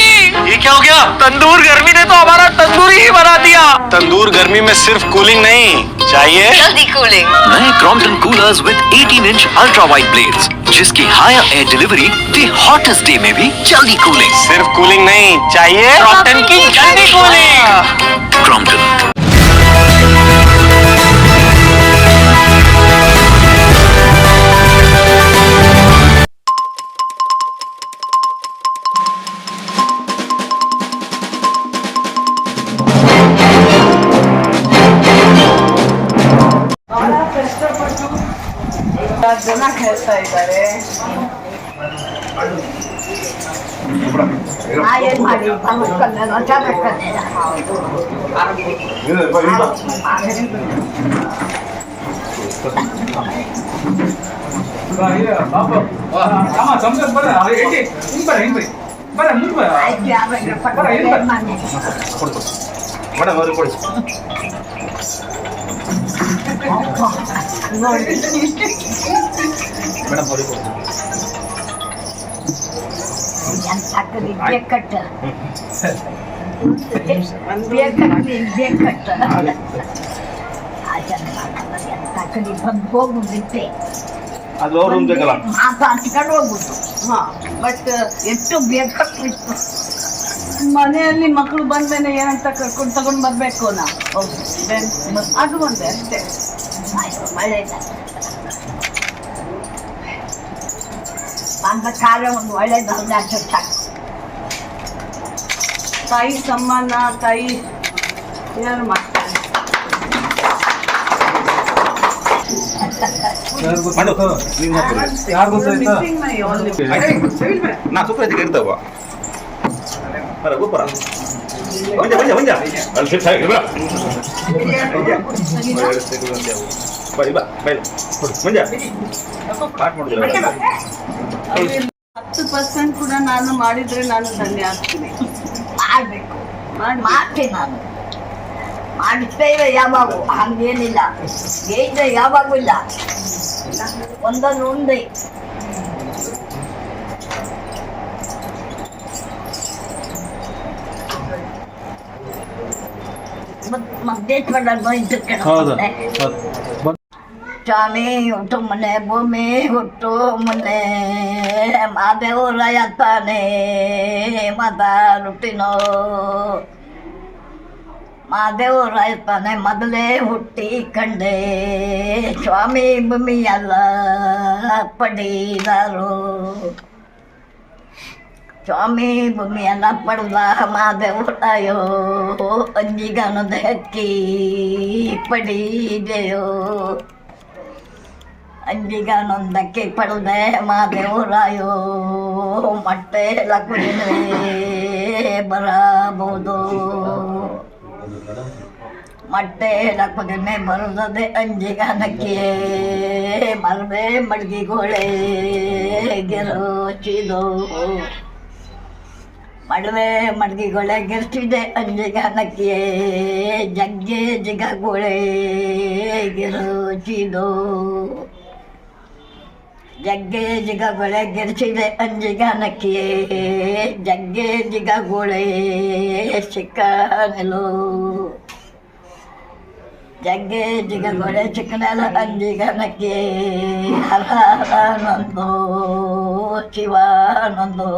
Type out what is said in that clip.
ये क्या हो गया? तंदूर गर्मी ने तो हमारा तंदूर ही बना दिया। तंदूर गर्मी में सिर्फ कूलिंग नहीं चाहिए, जल्दी कूलिंग। नए Crompton coolers with 18 inch ultra wide blades, जिसकी higher air delivery the hottest day में भी जल्दी कूलिंग। सिर्फ कूलिंग नहीं चाहिए, क्रॉम्पटन की जल्दी कूलिंग। क्रॉम्पटन। ಜನ ಹೇಳ್ತಾ ಇದ್ದಾರೆ. ಏನ್ ಮಾಡಿ ಹೋಗ್ಬಿಟ್ಟೆ ಮಾತಾಡ್ಸ್ಕೊಂಡು ಹೋಗ್ಬಿಟ್ಟು. ಬಟ್ ಎಷ್ಟು ಬೇಕಾಗ್ತಿತ್ತು. ಮನೆಯಲ್ಲಿ ಮಕ್ಕಳು ಬಂದ್ಮೇಲೆ ಏನಂತ ಕರ್ಕೊಂಡು ತಗೊಂಡ್ ಬರ್ಬೇಕು ನಾ ಅದು ಒಂದೇ ಅಷ್ಟೇ. ಮಳೆ ಬಂದ ಕಾಲ ಒಂದು ಒಳ್ಳೇದಲ್ಲ ಸಾಕು. ತಾಯಿ ಸಮ್ಮಾನ, ತಾಯಿ ಏನಾದ್ರು ಮಾಡ್ತಾರೆ. ನಾ ಸುಪ್ರ ಇರ್ತಾವ ಗೊಬ್ಬರ %10 ಕೂಡ ನಾನು ಮಾಡಿದ್ರೆ ನಾನು ಧನ್ಯ ಆಗ್ತೀನಿ. ಮಾಡ್ಬೇಕು, ಮಾಡ್ತೀನಿ. ನಾನು ಮಾಡಿಸ್ತೇವೆ ಯಾವಾಗ, ಹಂಗೇನಿಲ್ಲ. ಏನಿದೆ ಯಾವಾಗೂ ಇಲ್ಲ, ಒಂದೊಂದು ಉಂಡೆ. ಮದ್ದೇಶ್ವರ ಸ್ವಾಮಿ ಹುಟ್ಟು ಮನೆ ಭೂಮಿ ಹುಟ್ಟು ಮನೆ ಮಾದೇವರಾಯ ತಾನೇ ಮಾತಾಡುತ್ತೀನೋ. ಮಾದೇವರಾಯ ತಾನೇ ಮೊದಲೇ ಹುಟ್ಟಿ ಕಂಡೆ ಸ್ವಾಮಿ ಭೂಮಿಯಲ್ಲ ಪಡೀದಾರು. ಸ್ವಾಮಿ ಭೂಮಿಯನ್ನ ಪಡೆದ ಮಾದೇವರಾಯೋ ಅಂಜಿಗನದ ಹಕ್ಕಿ ಪಡೀದೆಯೋ. ಅಂಜಿಗನೊಂದಕ್ಕೆ ಪಡೆದೆ ಮಾದೇವರಾಯೋ ಮೊಟ್ಟೆ ಲಗುನೇ ಬರಬಹುದು. ಮೊಟ್ಟೆ ಲಗುನೇ ಬರುತ್ತದೆ ಅಂಜಿಗನಕ್ಕೆ ಮರವೆ ಮಡ್ಗಿಗೋಳೆ ಗೆರೋಚಿದೋ. ಮಡವೆ ಮಡ್ಗಿಗೊಳೆ ಗೆರ್ಚಿದೆ ಅಂಜಿಗನಕ್ಕೆ ಜಗ್ಗೆ ಜಿಗಗೋಳೆ ಗೆರೋಚಿದೋ. ಜಗ್ಗೆ ಜಿಗಗೋಳೆ ಗೆರ್ಚಿದೆ ಅಂಜಿಗನಕ್ಕೆ ಜಗ್ಗೆ ಜಿಗಗೋಳೆ ಸಿಕ್ಕನೆಲೋ. ಜಗ್ಗೆ ಜಿಗಗೋಳೆ ಸಿಕ್ಕನೆಲ ಅಂಜಿಗನಕ್ಕೆ ಹರ ನೊಂದೋ ಶಿವಾನಂದೋ.